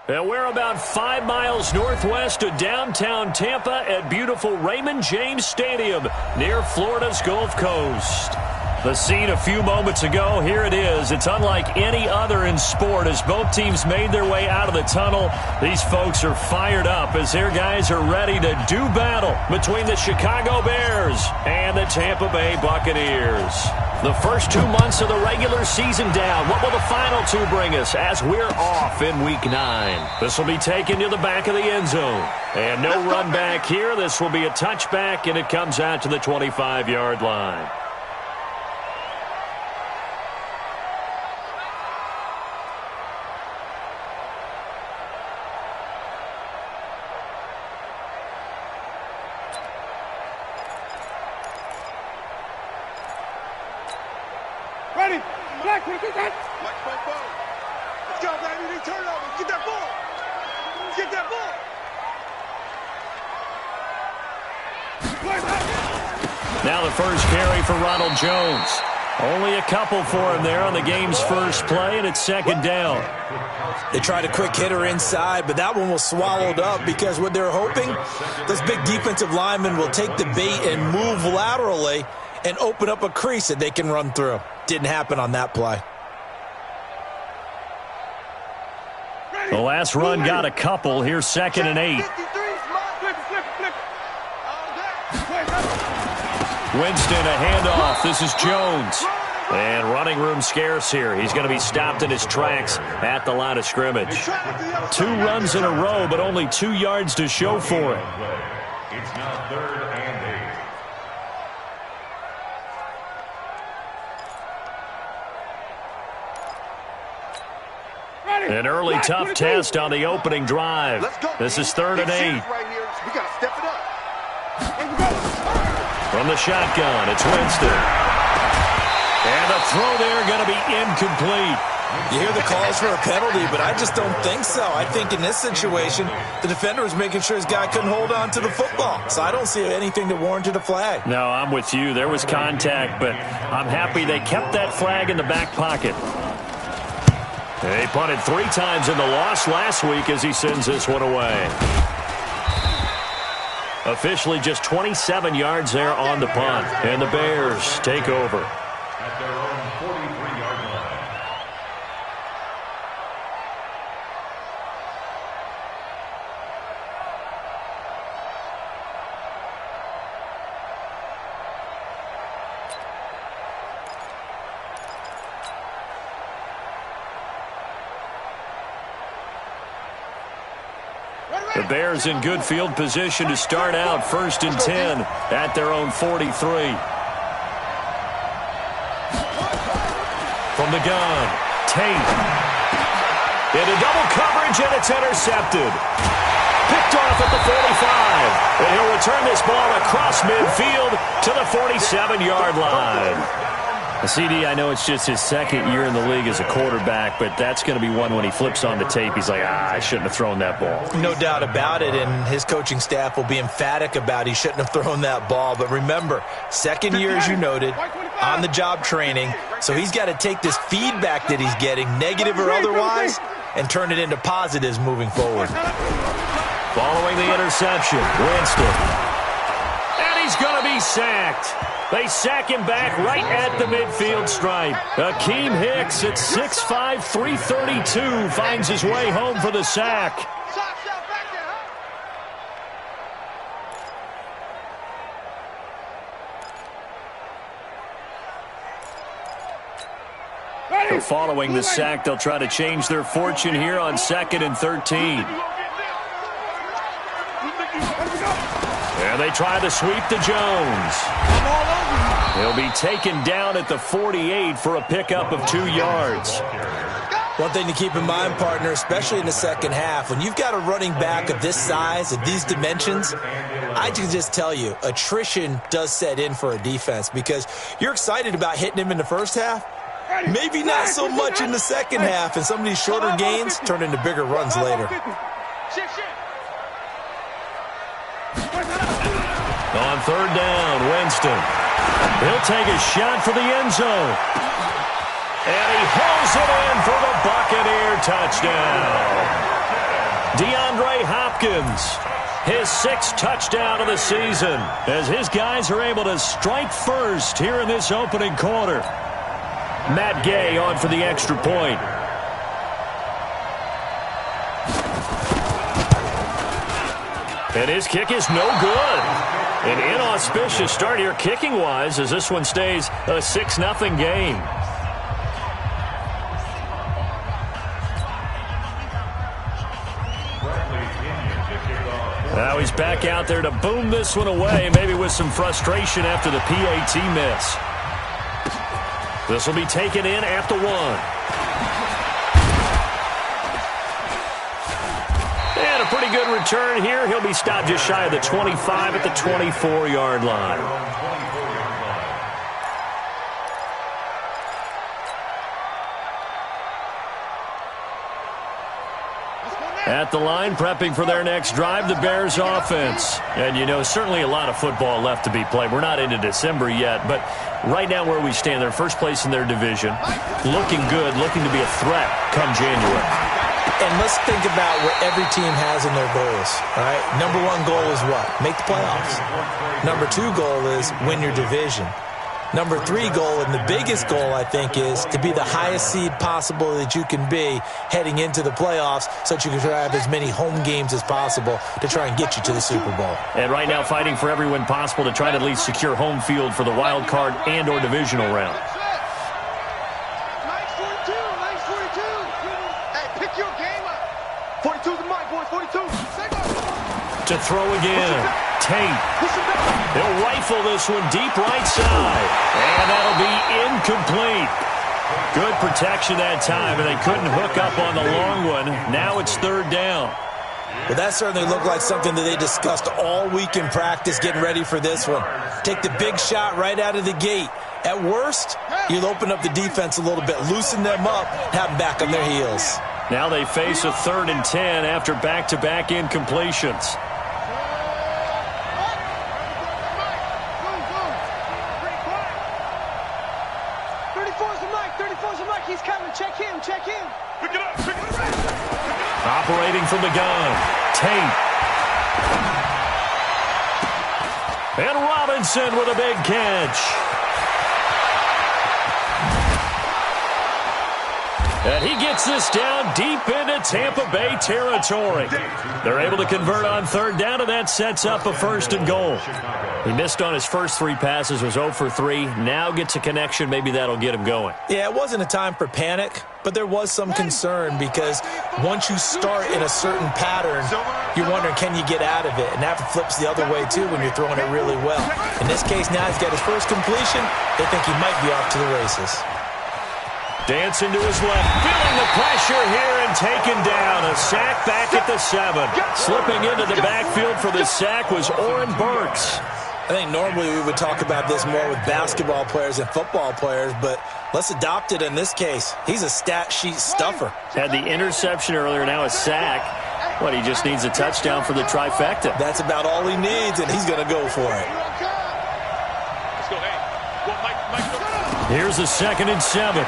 And we're about 5 miles northwest of downtown Tampa at beautiful Raymond James Stadium near Florida's Gulf Coast. The scene a few moments ago, here it is. It's unlike any other in sport as both teams made their way out of the tunnel. These folks are fired up as their guys are ready to do battle between the Chicago Bears and the Tampa Bay Buccaneers. The first 2 months of the regular season down. What will the final 2 bring us as we're off in Week 9? This will be taken to the back of the end zone. And no run back here. This will be a touchback, and it comes out to the 25-yard line. Ready? Black, get that. Black, ball. Let's go, baby. Turn it over. Get that ball. Get that ball. Now the first carry for Ronald Jones. Only a couple for him there on the game's first play, and it's second down. They tried a quick hitter inside, but that one was swallowed up because what they're hoping, those big defensive linemen will take the bait and move laterally and open up a crease that they can run through. Didn't happen on that play. The last run got a couple. Here's 2nd and 8. Winston, a handoff. This is Jones. And running room scarce here. He's going to be stopped in his tracks at the line of scrimmage. 2 runs in a row, but only 2 yards to show for it. It's now 3rd and 8. An early tough test on the opening drive. This is 3rd and 8. We got to step it up. From the shotgun, it's Winston. And the throw there going to be incomplete. You hear the calls for a penalty, but I just don't think so. I think in this situation, the defender was making sure his guy couldn't hold on to the football. So I don't see anything that warranted a flag. No, I'm with you. There was contact, but I'm happy they kept that flag in the back pocket. They punted 3 times in the loss last week as he sends this one away. Officially just 27 yards there on the punt. And the Bears take over. At their own 43-yard line. The Bears in good field position to start out 1st and 10 at their own 43. From the gun, Tate. Into double coverage, and it's intercepted. Picked off at the 45. And he'll return this ball across midfield to the 47-yard line. CD, I know it's just his 2nd year in the league as a quarterback, but that's going to be one when he flips on the tape. He's like, I shouldn't have thrown that ball. No doubt about it, and his coaching staff will be emphatic about he shouldn't have thrown that ball. But remember, 2nd year, as you noted, on-the-job training, so he's got to take this feedback that he's getting, negative or otherwise, and turn it into positives moving forward. Following the interception, Winston. And he's going to be sacked. They sack him back right at the midfield stripe. Akeem Hicks at 6'5", 332 finds his way home for the sack. So following the sack, they'll try to change their fortune here on 2nd and 13. And they try to sweep to Jones. He'll be taken down at the 48 for a pickup of 2 yards. One thing to keep in mind, partner, especially in the second half, when you've got a running back of this size, of these dimensions, I can just tell you, attrition does set in for a defense because you're excited about hitting him in the first half. Maybe not so much in the second half, and some of these shorter gains turn into bigger runs later. On 3rd down, Winston. He'll take a shot for the end zone. And he pulls it in for the Buccaneer touchdown. DeAndre Hopkins, his 6th touchdown of the season, as his guys are able to strike first here in this opening quarter. Matt Gay on for the extra point. And his kick is no good. An inauspicious start here kicking-wise as this one stays a 6-0 game. Now he's back out there to boom this one away, maybe with some frustration after the PAT miss. This will be taken in at the 1. And a pretty good return here. He'll be stopped just shy of the 25 at the 24-yard line. At the line, prepping for their next drive, the Bears offense. And, you know, certainly a lot of football left to be played. We're not into December yet, but right now where we stand, they're first place in their division. Looking good, looking to be a threat come January. And let's think about what every team has in their goals, all right? Number 1 goal is what? Make the playoffs. Number 2 goal is win your division. Number 3 goal, and the biggest goal, I think, is to be the highest seed possible that you can be heading into the playoffs so that you can have as many home games as possible to try and get you to the Super Bowl. And right now fighting for every win possible to try to at least secure home field for the wild card and or divisional round. Nice 42, nice 42. Hey, pick your game up. 42's the mic, boys, 42. To throw again, Tate. He'll rifle this one deep right side. And that'll be incomplete. Good protection that time, and they couldn't hook up on the long one. Now it's 3rd down. Well, that certainly looked like something that they discussed all week in practice getting ready for this one. Take the big shot right out of the gate. At worst, you'll open up the defense a little bit, loosen them up, have them back on their heels. Now they face a 3rd and 10 after back-to-back incompletions. Operating from the gun, Tate. And Robinson with a big catch. And he gets this down deep into Tampa Bay territory. They're able to convert on 3rd down, and that sets up a 1st and goal. He missed on his first 3 passes, was 0 for 3. Now gets a connection. Maybe that'll get him going. Yeah, it wasn't a time for panic, but there was some concern because once you start in a certain pattern, you're wondering, can you get out of it? And that flips the other way, too, when you're throwing it really well. In this case, now he's got his first completion. They think he might be off to the races. Dancing to his left, feeling the pressure here and taken down. A sack back at the 7. Slipping into the backfield for the sack was Oren Burks. I think normally we would talk about this more with basketball players and football players, but let's adopt it in this case. He's a stat sheet stuffer. Had the interception earlier, now a sack. What, he just needs a touchdown for the trifecta. That's about all he needs, and he's going to go for it. Here's a 2nd and 7.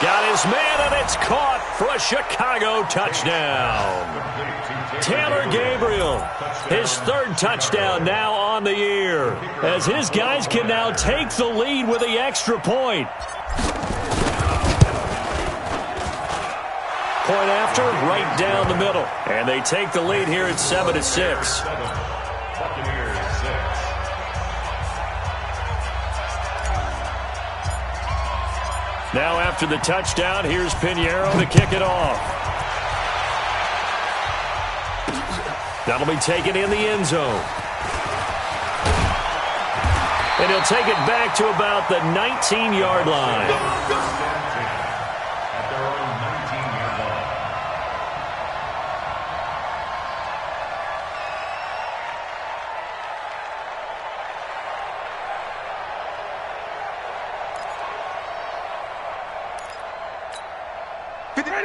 Got his man, and it's caught for a Chicago touchdown. Taylor Gabriel, his 3rd touchdown now on the year, as his guys can now take the lead with the extra point. Point after, right down the middle. And they take the lead here at 7-6. Now after the touchdown, here's Pinheiro to kick it off. That'll be taken in the end zone. And he'll take it back to about the 19-yard line. At their own 19-yard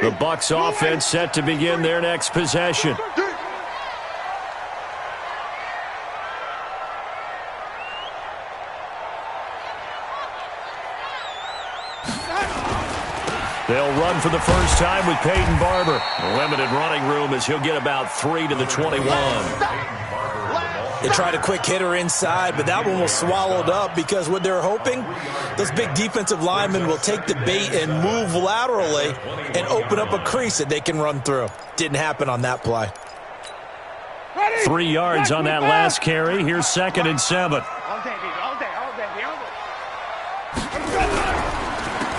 line. The Bucs offense set to begin their next possession. They'll run for the first time with Peyton Barber. Limited running room as he'll get about 3 to the 21. They tried a quick hitter inside, but that one was swallowed up because what they're hoping, those big defensive linemen will take the bait and move laterally and open up a crease that they can run through. Didn't happen on that play. 3 yards on that last carry. Here's 2nd and 7.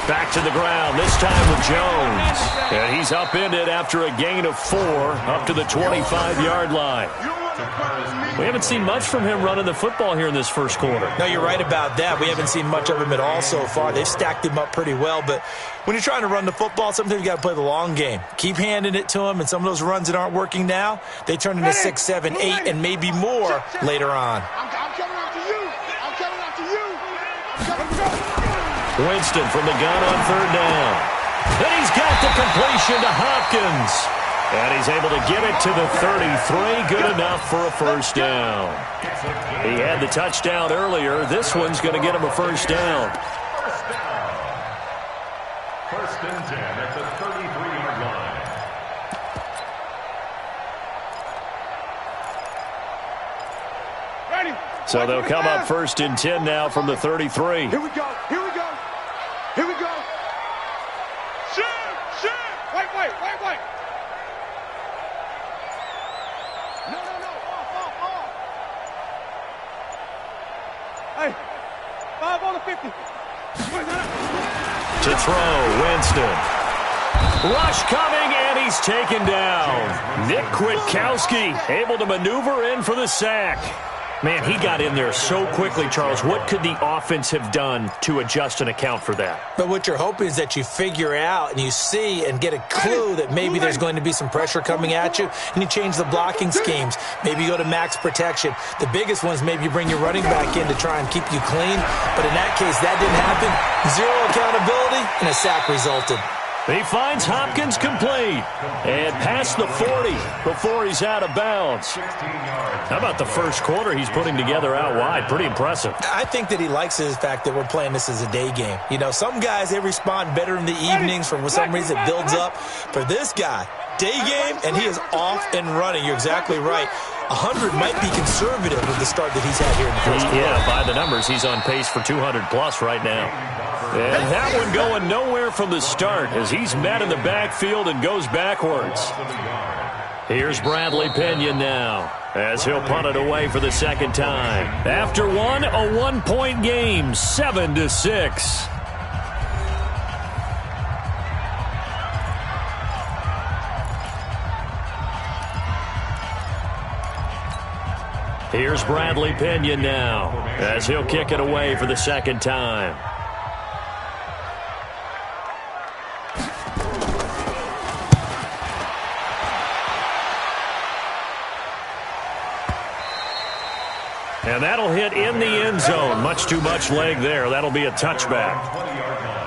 Back to the ground, this time with Jones. And he's upended after a gain of 4 up to the 25-yard line. We haven't seen much from him running the football here in this first quarter. No, you're right about that. We haven't seen much of him at all so far. They've stacked him up pretty well, but when you're trying to run the football, sometimes you got to play the long game. Keep handing it to him, and some of those runs that aren't working now, they turn into 6, 7, 8, and maybe more later on. I'm coming after you. I'm coming after you. Winston from the gun on 3rd down. And he's got the completion to Hopkins. And he's able to get it to the 33. Good enough for a first down. He had the touchdown earlier. This one's going to get him a first down. First and 10 at the 33-yard line. Ready. So they'll come up 1st and 10 now from the 33. Here we go. Here we go. Here we go. Shoot. Wait. No. Off. Hey, 5 on the 50. To throw, Winston. Rush coming, and he's taken down. Nick Kwiatkowski able to maneuver in for the sack. Man, he got in there so quickly, Charles. What could the offense have done to adjust and account for that? But what you're hoping is that you figure out and you see and get a clue that maybe there's going to be some pressure coming at you, and you change the blocking schemes. Maybe you go to max protection. The biggest one is maybe you bring your running back in to try and keep you clean. But in that case, that didn't happen. 0 accountability, and a sack resulted. He finds Hopkins complete and past the 40 before he's out of bounds. How about the first quarter he's putting together out wide? Pretty impressive. I think that he likes the fact that we're playing this as a day game. You know, some guys, they respond better in the evenings. For some reason, it builds up. For this guy, day game, and he is off and running. You're exactly right. 100 might be conservative with the start that he's had here in the first quarter. Yeah, by the numbers, he's on pace for 200-plus right now. And that one going nowhere from the start as he's met in the backfield and goes backwards. Here's Bradley Pinion now as he'll punt it away for the second time. After one, a 1-point game, 7-6. Here's Bradley Pinion now as he'll kick it away for the second time. And that'll hit in the end zone. Much too much leg there. That'll be a touchback. 20-yard line.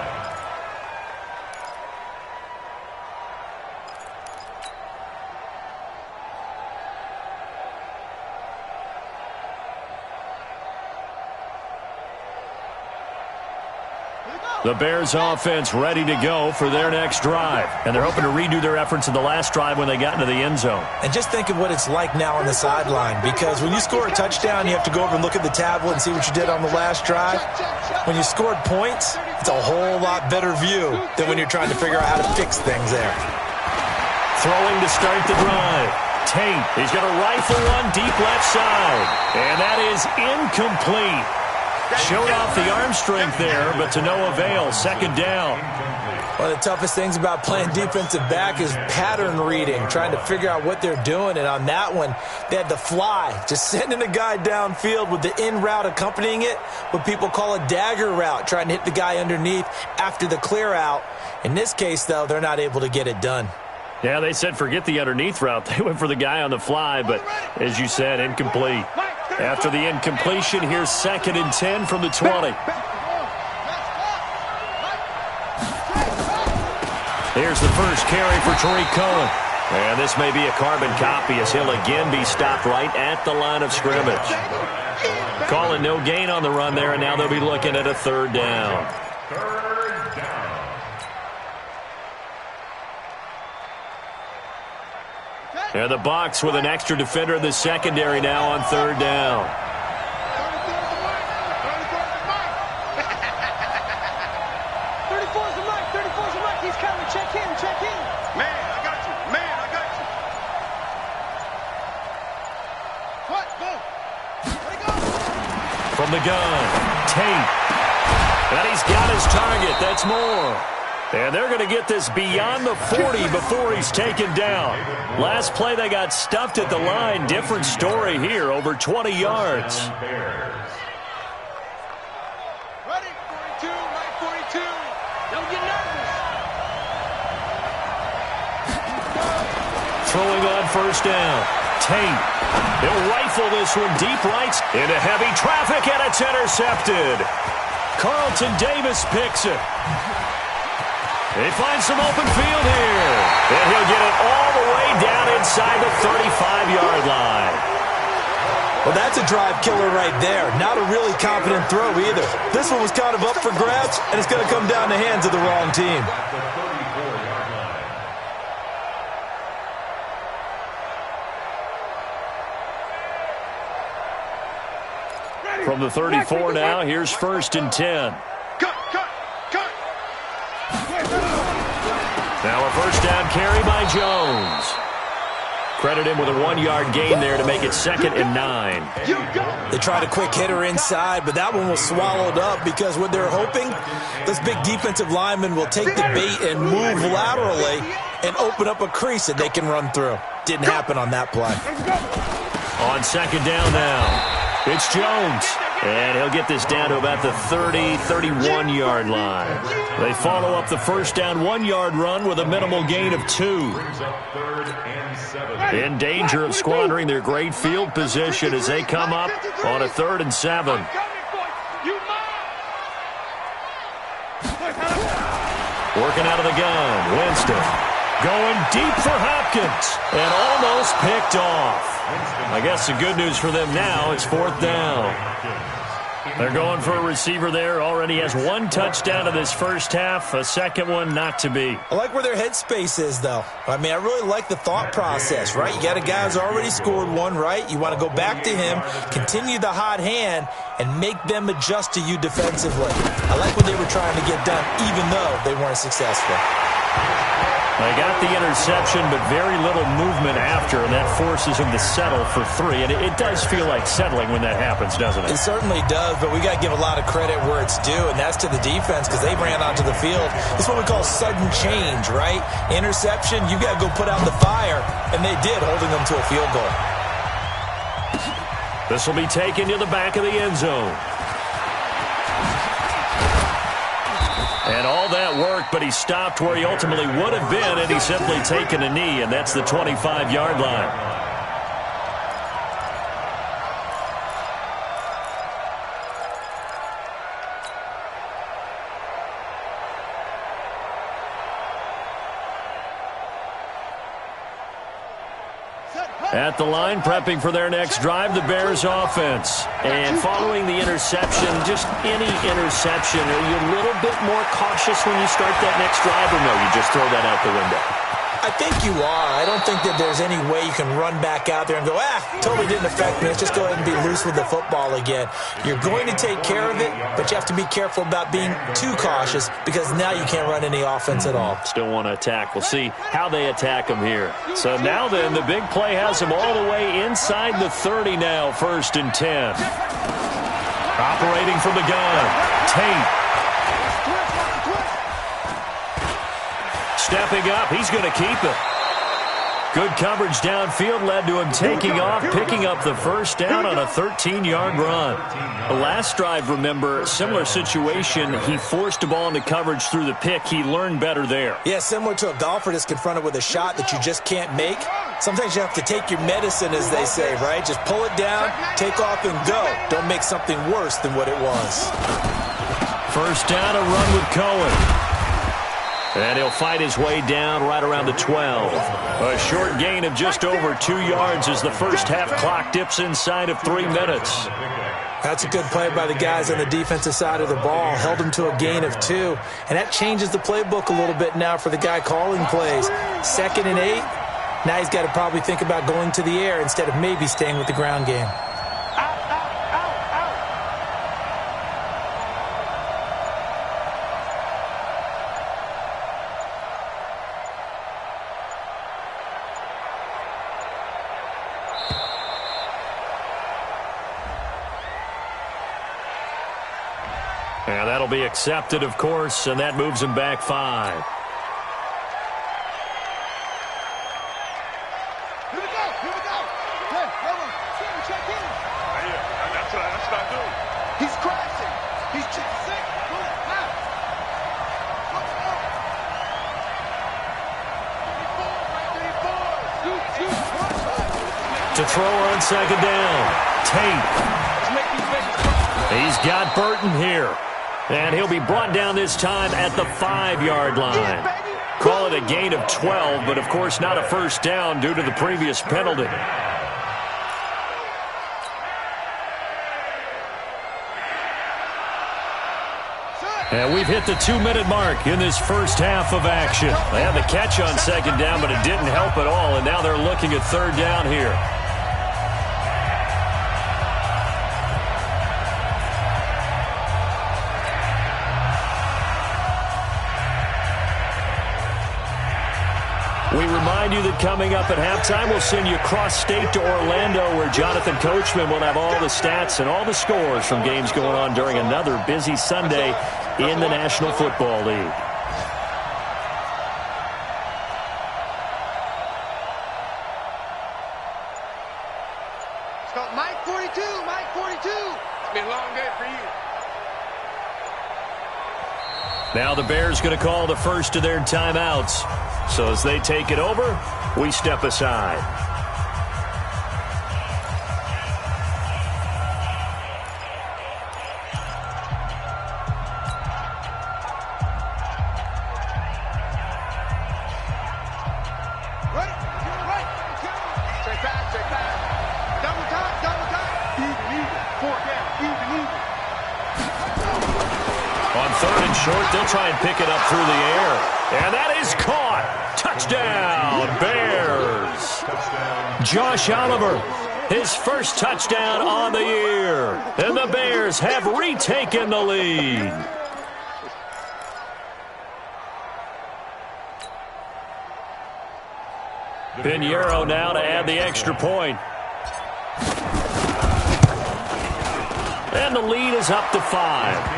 The Bears offense ready to go for their next drive. And they're hoping to redo their efforts in the last drive when they got into the end zone. And just think of what it's like now on the sideline, because when you score a touchdown, you have to go over and look at the tablet and see what you did on the last drive. When you scored points, it's a whole lot better view than when you're trying to figure out how to fix things there. Throwing to start the drive. Tate, he's going to rifle one deep left side. And that is incomplete. Showed off the arm strength there, but to no avail. Second down. One of the toughest things about playing defensive back is pattern reading, trying to figure out what they're doing. And on that one, they had the fly, just sending a guy downfield with the in route accompanying it, what people call a dagger route, trying to hit the guy underneath after the clear out. In this case, though, they're not able to get it done. Yeah, they said forget the underneath route. They went for the guy on the fly, but as you said, incomplete. After the incompletion, here's 2nd and 10 from the 20. Here's the first carry for Tariq Cohen. And this may be a carbon copy as he'll again be stopped right at the line of scrimmage. Calling no gain on the run there, and now they'll be looking at a 3rd down. 3rd down. And the Bucs with an extra defender in the secondary now on third down. 34's the mic. 34's the mic. He's coming. Check in. Check in. Man, I got you. Man, I got you. What? Go. Let it go. From the gun, Tate. And he's got his target. That's more. And they're going to get this beyond the 40 before he's taken down. Last play, they got stuffed at the line. Different story here, over 20 yards. Ready? 42, right 42. Don't get nervous. Throwing on first down. Tate. He'll rifle this one deep right into heavy traffic, and it's intercepted. Carlton Davis picks it. He finds some open field here. And he'll get it all the way down inside the 35-yard line. Well, that's a drive killer right there. Not a really confident throw either. This one was kind of up for grabs, and it's going to come down the hands of the wrong team. From the 34 now, here's 1st and 10. Cut. Now a first down carry by Jones. Credit him with a 1-yard gain there to make it 2nd and 9. They tried a quick hitter inside, but that one was swallowed up because what they're hoping, this big defensive lineman will take the bait and move laterally and open up a crease that they can run through. Didn't happen on that play. On 2nd down now, it's Jones. And he'll get this down to about the 30, 31-yard line. They follow up the first down 1-yard run with a minimal gain of 2. In danger of squandering their great field position as they come up on a 3rd and 7. Working out of the gun, Winston. Going deep for Hopkins. And almost picked off. I guess the good news for them now, it's 4th down. They're going for a receiver there. Already has 1 touchdown in this first half. A second one not to be. I like where their headspace is, though. I mean, I really like the thought process, right? You got a guy who's already scored 1, right? You want to go back to him, continue the hot hand, and make them adjust to you defensively. I like what they were trying to get done, even though they weren't successful. They got the interception, but very little movement after, and that forces them to settle for 3. And it does feel like settling when that happens, doesn't it? It certainly does, but we got to give a lot of credit where it's due, and that's to the defense because they ran onto the field. It's what we call sudden change, right? Interception, you got to go put out the fire, and they did, holding them to a field goal. This will be taken to the back of the end zone. And all that worked, but he stopped where he ultimately would have been, and he's simply taken a knee, and that's the 25-yard line. At the line, prepping for their next drive, the Bears offense. And following the interception, just any interception, are you a little bit more cautious when you start that next drive, or no, you just throw that out the window? I think you are. I don't think that there's any way you can run back out there and go, totally didn't affect me. Let's just go ahead and be loose with the football again. You're going to take care of it, but you have to be careful about being too cautious because now you can't run any offense at all. Still want to attack. We'll see how they attack them here. So now then, the big play has them all the way inside the 30 now, 1st and 10. Operating from the gun, Tate. Stepping up, he's going to keep it. Good coverage downfield led to him taking off, picking up the first down on a 13-yard run. The last drive, remember, similar situation. He forced the ball into coverage through the pick. He learned better there. Yeah, similar to a golfer that's confronted with a shot that you just can't make. Sometimes you have to take your medicine, as they say, right? Just pull it down, take off, and go. Don't make something worse than what it was. First down, a run with Cohen. And he'll fight his way down right around the 12. A short gain of just over 2 yards as the first half clock dips inside of 3 minutes. That's a good play by the guys on the defensive side of the ball. Held him to a gain of 2. And that changes the playbook a little bit now for the guy calling plays. 2nd and 8. Now he's got to probably think about going to the air instead of maybe staying with the ground game. And that'll be accepted, of course, and that moves him back 5. Here we go. Hey, hold on. Check in. That's what I do. He's crashing. He's sick. Now. To throw on second down. Tate. He's got Burton here. And he'll be brought down this time at the 5-yard line. Call it a gain of 12, but of course not a first down due to the previous penalty. And we've hit the 2-minute mark in this first half of action. They had the catch on second down, but it didn't help at all, and now they're looking at third down here. We remind you that coming up at halftime, we'll send you cross-state to Orlando, where Jonathan Coachman will have all the stats and all the scores from games going on during another busy Sunday in the National Football League. So Mike 42. It's been a long day for you. Now the Bears going to call the first of their timeouts. So as they take it over, we step aside. Right. Straight back. Double time. Even. 4 down. Even. On third and short, they'll try and pick it up through the air. And that is caught. Touchdown, Bears. Josh Oliver, his first touchdown on the year. And the Bears have retaken the lead. Pinheiro now to add the extra point. And the lead is up to 5.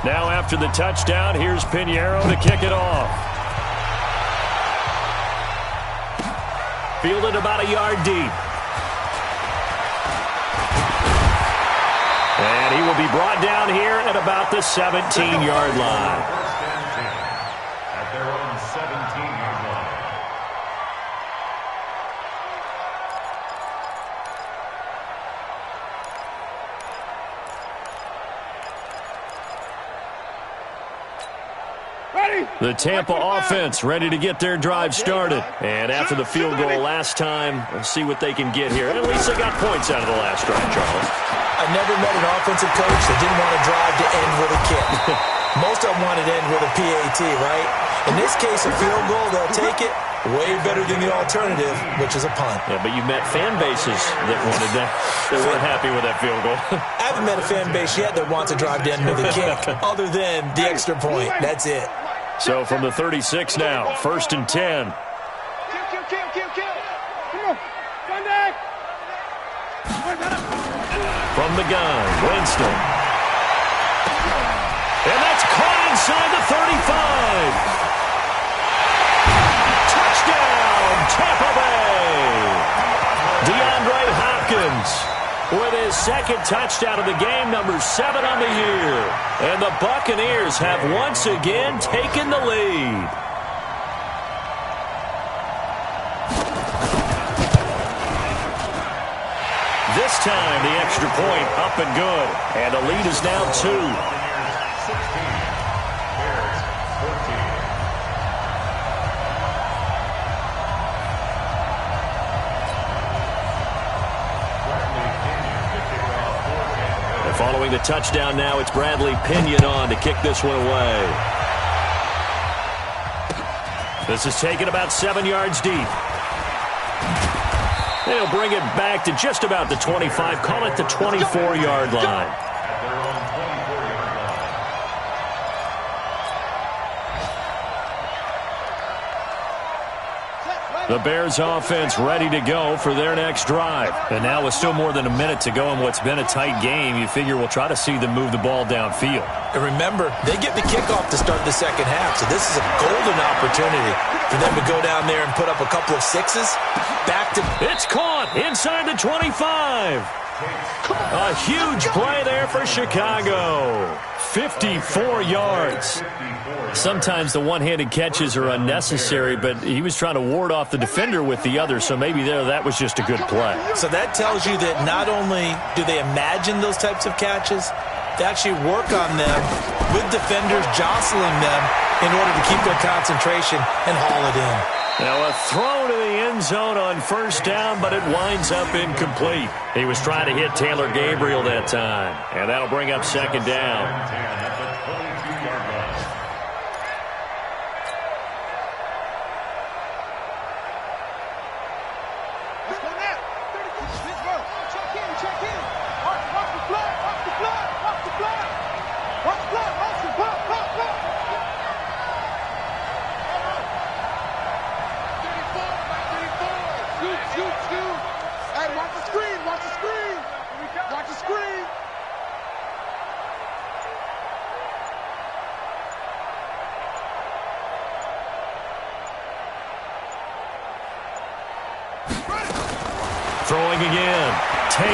Now after the touchdown, here's Pinheiro to kick it off. Fielded about a yard deep. And he will be brought down here at about the 17-yard line. At their own 17-yard line. The Tampa offense ready to get their drive started. And after the field goal last time, we'll see what they can get here. And at least they got points out of the last drive, Charles. I never met an offensive coach that didn't want a drive to end with a kick. Most of them wanted to end with a PAT, right? In this case, a field goal, they'll take it. Way better than the alternative, which is a punt. Yeah, but you've met fan bases that wanted that. They weren't happy with that field goal. I haven't met a fan base yet that wants a drive to end with a kick, other than the extra point. That's it. So from the 36 now, 1st and 10. Kill. Come on. Run back. From the gun, Winston. And that's caught inside the 35. Touchdown, Tampa Bay. DeAndre Hopkins with his second touchdown of the game, number 7 on the year. And the Buccaneers have once again taken the lead. This time, the extra point up and good. And the lead is now 2. Following the touchdown now, it's Bradley Pinion on to kick this one away. This is taken about 7 yards deep. They'll bring it back to just about the 25, call it the 24-yard line. The Bears offense ready to go for their next drive. And now with still more than a minute to go in what's been a tight game, you figure we'll try to see them move the ball downfield. And remember, they get the kickoff to start the second half, so this is a golden opportunity for them to go down there and put up a couple of sixes. Back to... It's caught inside the 25. A huge play there for Chicago. 54 yards. Sometimes the one-handed catches are unnecessary, but he was trying to ward off the defender with the other, so maybe that was just a good play. So that tells you that not only do they imagine those types of catches, they actually work on them with defenders jostling them in order to keep their concentration and haul it in. Now a throw to the end zone on first down, but it winds up incomplete. He was trying to hit Taylor Gabriel that time, and that'll bring up second down. Throwing again. Tate.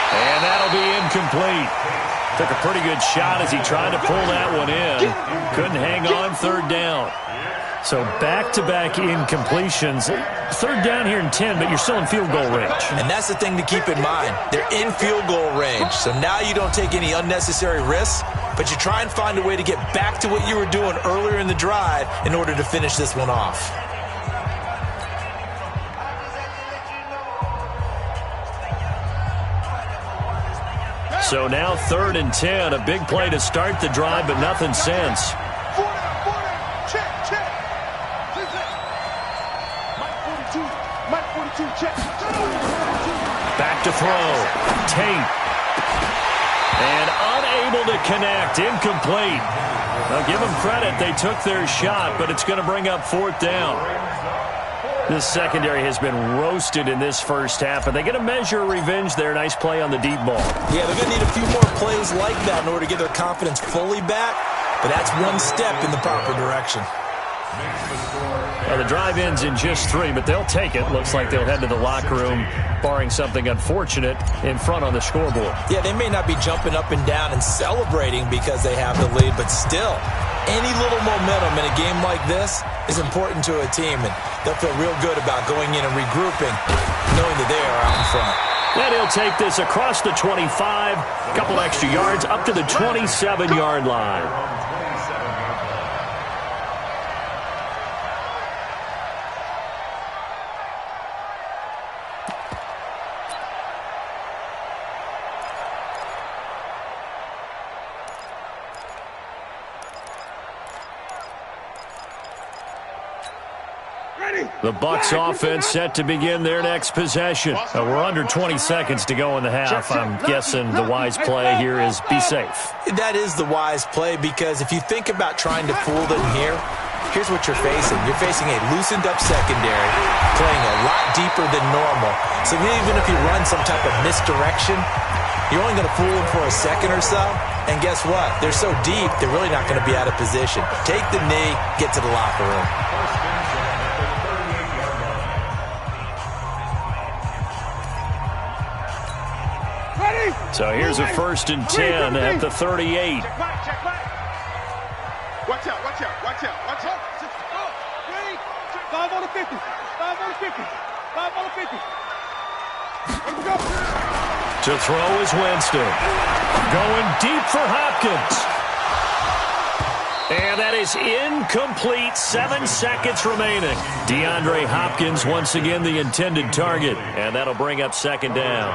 And that'll be incomplete. Took a pretty good shot as he tried to pull that one in. Couldn't hang on third down. So back-to-back incompletions. Third down here in 10, but you're still in field goal range. And that's the thing to keep in mind. They're in field goal range. So now you don't take any unnecessary risks, but you try and find a way to get back to what you were doing earlier in the drive in order to finish this one off. So now 3rd and 10, a big play to start the drive, but nothing since. Back to throw. Tate. And unable to connect. Incomplete. Now give them credit. They took their shot, but it's going to bring up 4th down. This secondary has been roasted in this first half, but they get a measure of revenge there. Nice play on the deep ball. Yeah, they're going to need a few more plays like that in order to get their confidence fully back, but that's one step in the proper direction. Well, the drive ends in just 3, but they'll take it. Looks like they'll head to the locker room, barring something unfortunate, in front on the scoreboard. Yeah, they may not be jumping up and down and celebrating because they have the lead, but still, any little momentum in a game like this is important to a team, and they'll feel real good about going in and regrouping, knowing that they are out in front. And he'll take this across the 25, a couple extra yards, up to the 27-yard line. The Bucs offense set to begin their next possession. We're under 20 seconds to go in the half. I'm guessing the wise play here is be safe. That is the wise play, because if you think about trying to fool them here, here's what you're facing. You're facing a loosened up secondary, playing a lot deeper than normal. So even if you run some type of misdirection, you're only going to fool them for a second or so. And guess what? They're so deep, they're really not going to be out of position. Take the knee, get to the locker room. So here's a 1st and 10 at the 38. Watch out, watch out, watch out, watch out. 5 on the 50, 5 on the 50, 5 on the 50. Let's go. To throw is Winston. Going deep for Hopkins. And that is incomplete. 7 seconds remaining. DeAndre Hopkins once again the intended target. And that'll bring up 2nd down.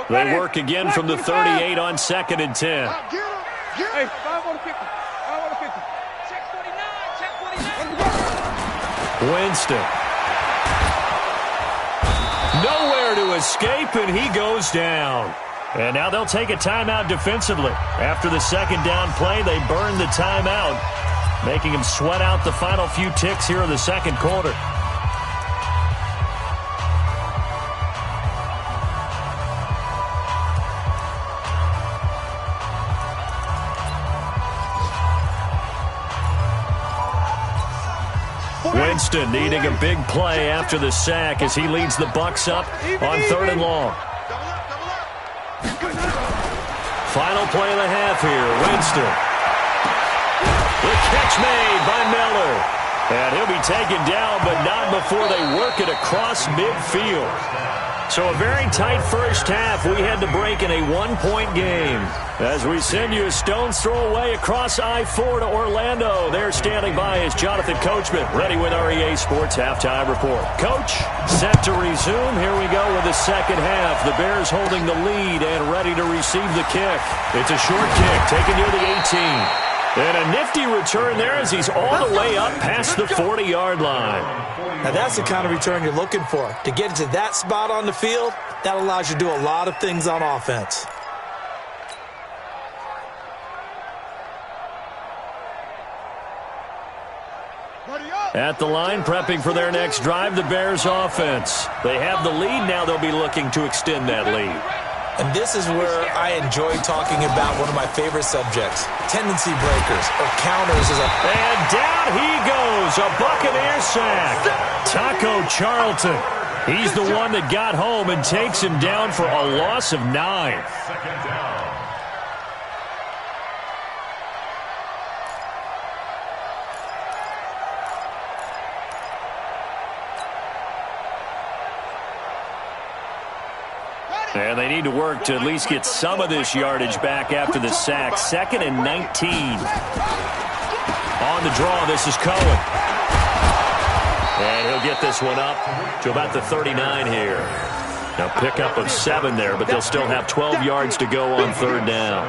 They work again from the 38 on 2nd and 10. Hey, 5 on the 50. 5 on the 50. Check 49. Check 49. Winston. Nowhere to escape, and he goes down. And now they'll take a timeout defensively. After the second down play, they burn the timeout, making him sweat out the final few ticks here in the second quarter. Winston needing a big play after the sack as he leads the Bucs up on 3rd and long. Final play of the half here. Winston. The catch made by Miller. And he'll be taken down, but not before they work it across midfield. So a very tight first half. We had to break in a one-point game. As we send you a stone's throw away across I-4 to Orlando. There standing by is Jonathan Coachman, ready with our EA Sports Halftime Report. Coach, set to resume. Here we go with the second half. The Bears holding the lead and ready to receive the kick. It's a short kick taken near the 18. And a nifty return there as he's all the way up past the 40-yard line. Now that's the kind of return you're looking for. To get into that spot on the field, that allows you to do a lot of things on offense. At the line, prepping for their next drive, the Bears offense. They have the lead. Now they'll be looking to extend that lead. And this is where I enjoy talking about one of my favorite subjects, tendency breakers or counters. And down he goes, a Buccaneer sack. Taco Charlton. He's the one that got home and takes him down for a loss of 9. Second down. And they need to work to at least get some of this yardage back after the sack. 2nd and 19. On the draw, this is Cohen. And he'll get this one up to about the 39 here. Now pickup of 7 there, but they'll still have 12 yards to go on 3rd down.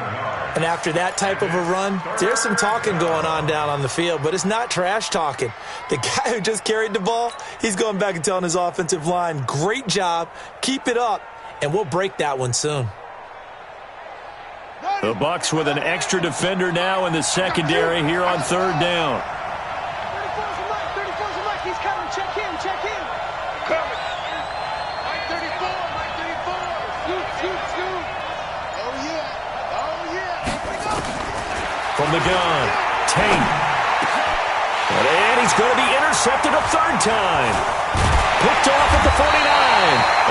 And after that type of a run, there's some talking going on down on the field, but it's not trash talking. The guy who just carried the ball, he's going back and telling his offensive line, great job, keep it up. And we'll break that one soon. The Bucs with an extra defender now in the secondary here on 3rd down. 34's a Mike. He's coming. Check in. Coming. Mike 34. Scoot. Oh, yeah. From the gun, Tate. And he's going to be intercepted a 3rd time. Picked off at the 49,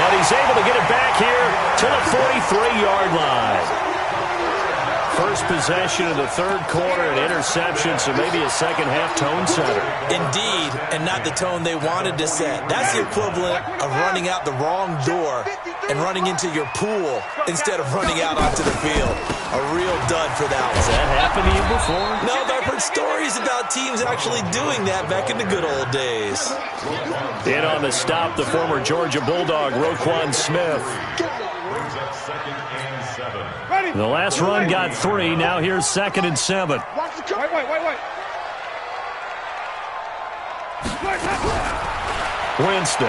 and he's able to get it back here to the 43-yard line. First possession of the 3rd quarter, an interception, so maybe a second-half tone setter. Indeed, and not the tone they wanted to set. That's the equivalent of running out the wrong door and running into your pool instead of running out onto the field. A real dud for that one. Has that happened to you before? No, but I've heard stories about teams actually doing that back in the good old days. In on the stop, the former Georgia Bulldog, Roquan Smith. Brings up 2nd and 7. The last run got 3. Now here's 2nd and 7. Watch the cut. Wait. Winston.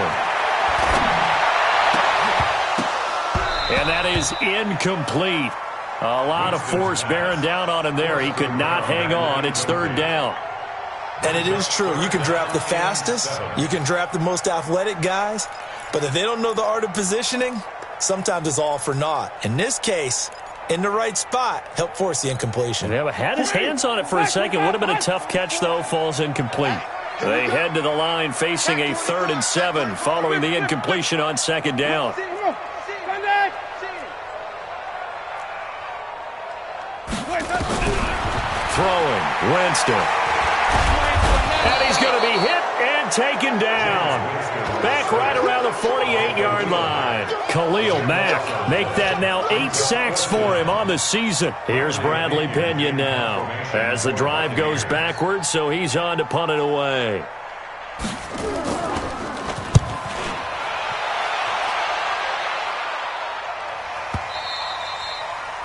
And that is incomplete. A lot of force bearing down on him there. He could not hang on. It's 3rd down. And it is true. You can draft the fastest. You can draft the most athletic guys. But if they don't know the art of positioning, sometimes it's all for naught. In this case, in the right spot, help force the incompletion. Yeah, but had his hands on it for a second. Would have been a tough catch, though. Falls incomplete. They head to the line facing a 3rd and 7 following the incompletion on 2nd down. Throwing, Winston. And he's going to be hit and taken down. Back right around the 48-yard line. Khalil Mack make that now 8 sacks for him on the season. Here's Bradley Pinion now as the drive goes backwards, so he's on to punt it away.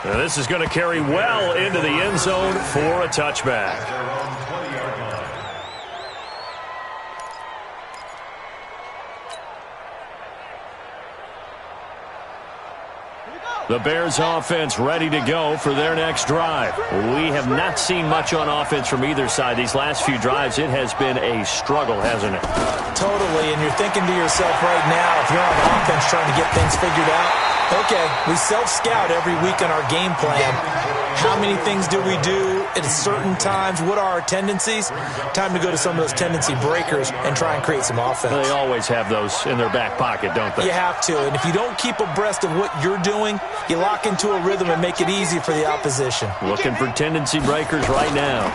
And this is going to carry well into the end zone for a touchback. The Bears offense ready to go for their next drive. We have not seen much on offense from either side. These last few drives, it has been a struggle, hasn't it? Totally, and you're thinking to yourself right now, if you're on offense trying to get things figured out, okay, we self-scout every week on our game plan. How many things do we do at certain times? What are our tendencies? Time to go to some of those tendency breakers and try and create some offense. They always have those in their back pocket, don't they? You have to, and if you don't keep abreast of what you're doing, you lock into a rhythm and make it easy for the opposition. Looking for tendency breakers right now.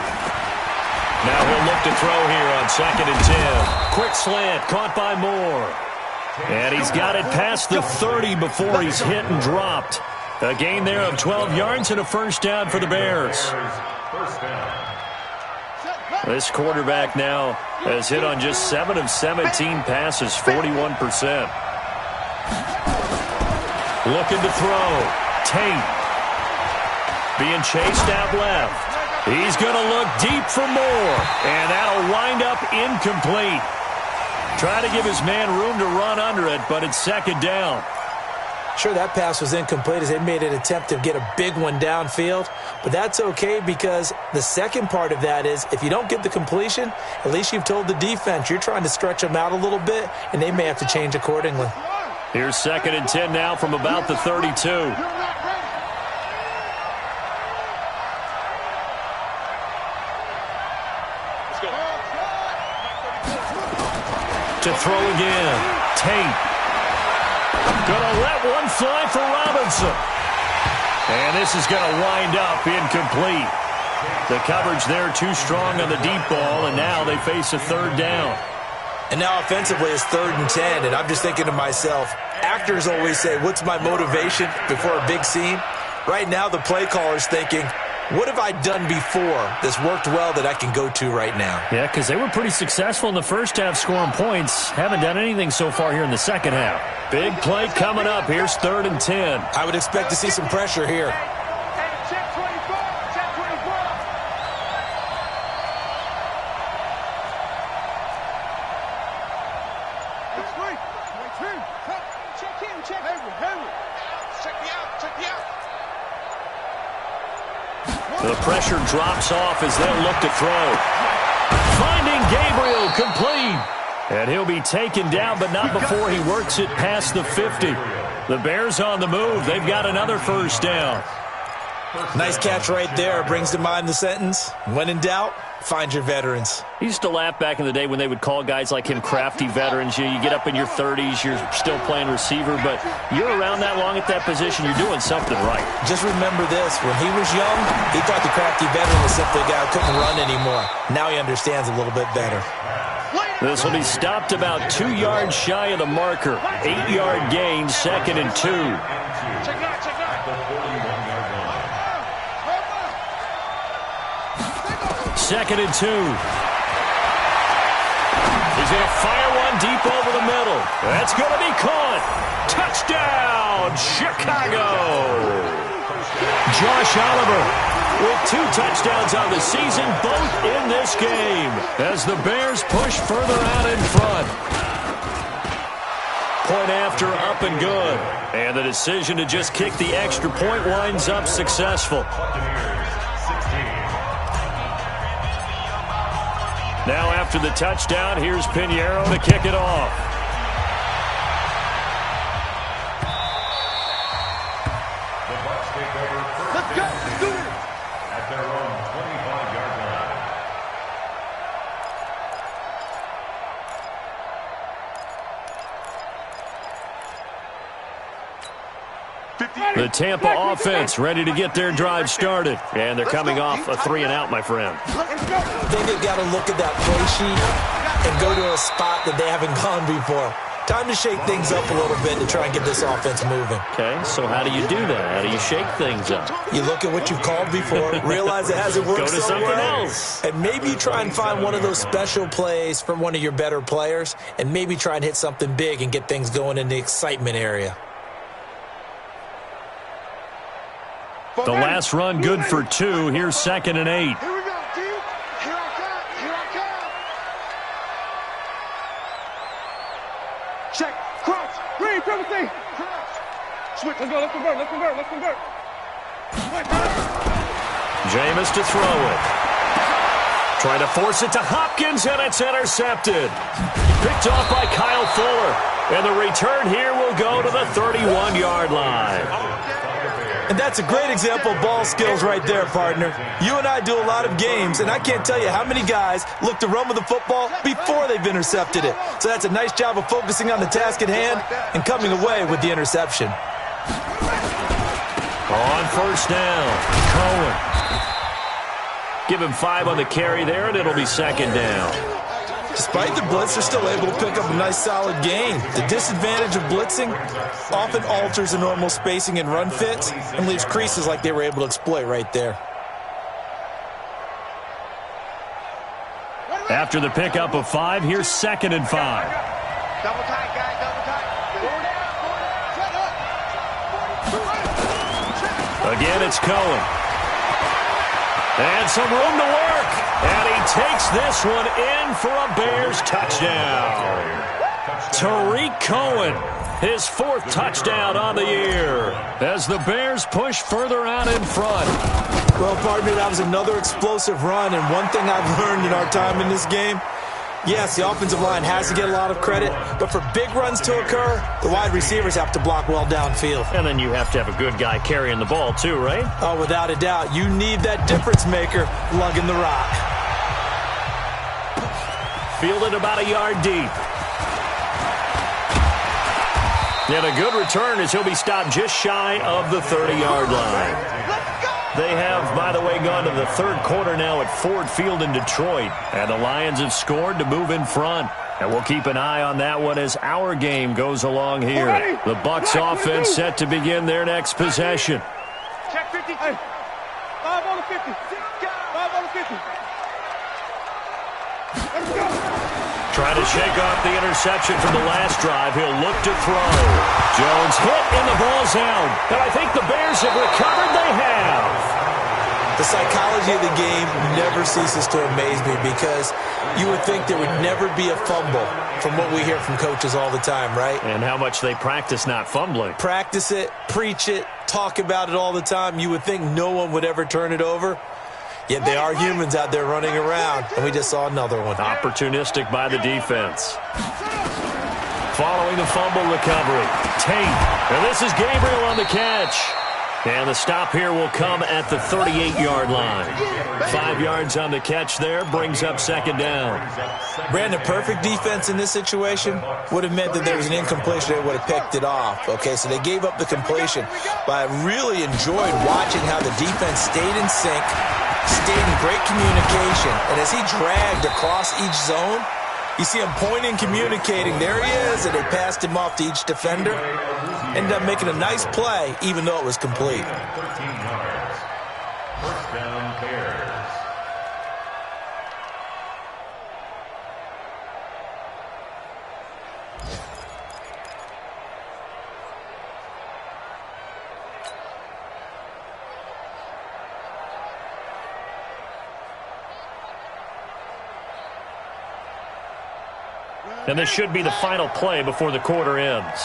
Now he'll look to throw here on 2nd and 10. Quick slant, caught by Moore. And he's got it past the 30 before he's hit and dropped. A gain there of 12 yards and a first down for the Bears. This quarterback now has hit on just 7 of 17 passes, 41%. Looking to throw. Tate. Being chased out left. He's going to look deep for Moore. And that'll wind up incomplete. Try to give his man room to run under it, but it's 2nd down. Sure, that pass was incomplete as they made an attempt to get a big one downfield, but that's okay because the second part of that is if you don't get the completion, at least you've told the defense you're trying to stretch them out a little bit, and they may have to change accordingly. Here's 2nd and 10 now from about the 32. To throw again. Tate. Gonna let one fly for Robinson. And this is going to wind up incomplete. The coverage there too strong on the deep ball, and now they face a 3rd down. And now offensively it's 3rd and 10, and I'm just thinking to myself, actors always say, what's my motivation before a big scene? Right now the play caller's thinking, what have I done before that's worked well that I can go to right now? Yeah, because they were pretty successful in the first half scoring points. Haven't done anything so far here in the second half. Big play coming up. Here's 3rd and 10. I would expect to see some pressure here. The pressure drops off as they'll look to throw. Finding Gabriel complete. And he'll be taken down, but not before he works it past the 50. The Bears on the move. They've got another first down. Nice catch right there. Brings to mind the sentence, when in doubt, find your veterans. I used to laugh back in the day when they would call guys like him crafty veterans. You get up in your 30s, you're still playing receiver, but you're around that long at that position, you're doing something right. Just remember this, when he was young, he thought the crafty veteran was simply a guy who couldn't run anymore. Now he understands a little bit better. This will be stopped about 2 yards shy of the marker. 8-yard gain, 2nd and 2. Second and 2. He's going to fire one deep over the middle. That's going to be caught. Touchdown, Chicago. Josh Oliver with 2 touchdowns on the season, both in this game, as the Bears push further out in front. Point after, up and good. And the decision to just kick the extra point winds up successful. Now after the touchdown, here's Pinheiro to kick it off. The Bucs take over first and 10 at their own 25-yard line. The Tampa offense ready to get their drive started. And they're coming off a 3-and-out, my friend. I think they've got to look at that play sheet and go to a spot that they haven't gone before. Time to shake things up a little bit to try and get this offense moving. Okay, so how do you do that? How do you shake things up? You look at what you've called before, realize it hasn't worked Go to so something well, else. and maybe you try and find one of those special plays from one of your better players, and maybe try and hit something big and get things going in the excitement area. The last run good for 2. Here's 2nd and 8. Here we go, team. Here I come. Here I come. Check. Crouch. Green, triple T. Crouch. Switch. Let's go. Let's convert. Let's convert. Let's convert. Jameis to throw it. Trying to force it to Hopkins, and it's intercepted. Picked off by Kyle Fuller. And the return here will go to the 31-yard line. And that's a great example of ball skills right there, partner. You and I do a lot of games, and I can't tell you how many guys look to run with the football before they've intercepted it. So that's a nice job of focusing on the task at hand and coming away with the interception. On first down, Cohen. Give him 5 on the carry there, and it'll be 2nd down. Despite the blitz, they're still able to pick up a nice solid gain. The disadvantage of blitzing often alters the normal spacing and run fits and leaves creases like they were able to exploit right there. After the pickup of 5, here's 2nd and 5. Double tight, guys. Double tight. Again, it's Cohen. And some room to work. And he takes this one in for a Bears touchdown. Tariq Cohen, his 4th touchdown on the year, as the Bears push further out in front. Well, partner, that was another explosive run, and one thing I've learned in our time in this game, yes, the offensive line has to get a lot of credit, but for big runs to occur, the wide receivers have to block well downfield. And then you have to have a good guy carrying the ball too, right? Oh, without a doubt. You need that difference maker lugging the rock. Fielded about a yard deep. And a good return as he'll be stopped just shy of the 30-yard line. They have, by the way, gone to the 3rd quarter now at Ford Field in Detroit. And the Lions have scored to move in front. And we'll keep an eye on that one as our game goes along here. The Bucs offense set to begin their next possession. Check 52. 5 on the 50. 5 on the 50. Let's go. Trying to shake off the interception from the last drive. He'll look to throw. Jones hit and the ball's out. And I think the Bears have recovered. They have. The psychology of the game never ceases to amaze me because you would think there would never be a fumble from what we hear from coaches all the time, right? And how much they practice not fumbling. Practice it, preach it, talk about it all the time. You would think no one would ever turn it over. Yet they are humans out there running around, and we just saw another one. Opportunistic by the defense. Following the fumble recovery, Tate. And this is Gabriel on the catch. And the stop here will come at the 38-yard line. 5 yards on the catch there, brings up 2nd down. Brandon, perfect defense in this situation would have meant that there was an incompletion. They would have picked it off. Okay, so they gave up the completion. But I really enjoyed watching how the defense stayed in sync, stayed in great communication. And as he dragged across each zone, you see him pointing, communicating. There he is, and they passed him off to each defender. Ended up making a nice play, even though it was complete. 13 yards. First down, Bears. And this should be the final play before the quarter ends.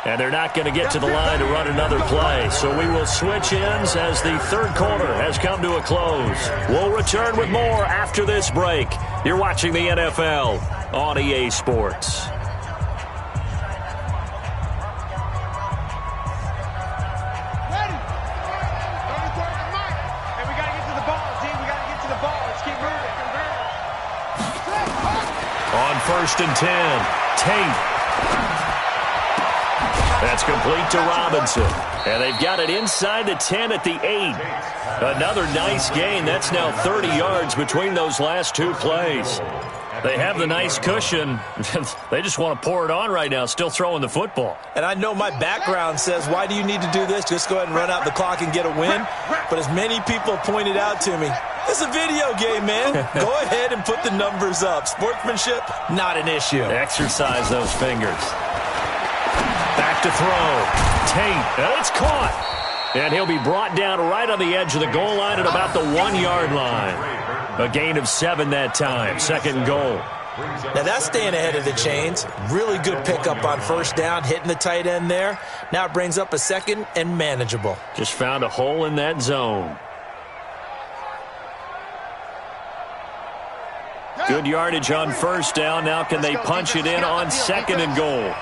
And they're not going to get to the line to run another play. So we will switch ends as the 3rd quarter has come to a close. We'll return with more after this break. You're watching the NFL on EA Sports. On 1st and 10, Tate. That's complete to Robinson. And they've got it inside the 10 at the 8. Another nice gain. That's now 30 yards between those last 2 plays. They have the nice cushion. They just want to pour it on right now, still throwing the football. And I know my background says, why do you need to do this? Just go ahead and run out the clock and get a win. But as many people pointed out to me, it's a video game, man. Go ahead and put the numbers up. Sportsmanship, not an issue. Exercise those fingers. Back to throw. Tate, and it's caught. And he'll be brought down right on the edge of the goal line at about the 1-yard line. A gain of 7 that time. 2nd and goal. Now that's staying ahead of the chains. Really good pickup on first down, hitting the tight end there. Now it brings up a 2nd and manageable. Just found a hole in that zone. Good yardage on first down. Now can they punch it in on 2nd and goal?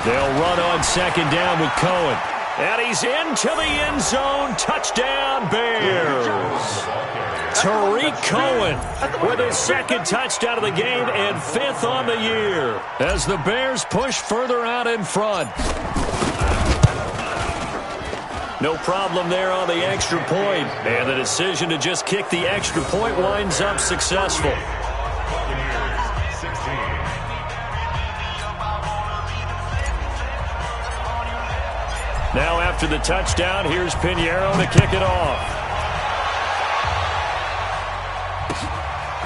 They'll run on 2nd down with Cohen. And he's into the end zone. Touchdown, Bears. Tariq Cohen with his 2nd touchdown of the game and 5th on the year as the Bears push further out in front. No problem there on the extra point. And the decision to just kick the extra point winds up successful. Now after the touchdown, here's Pinheiro to kick it off.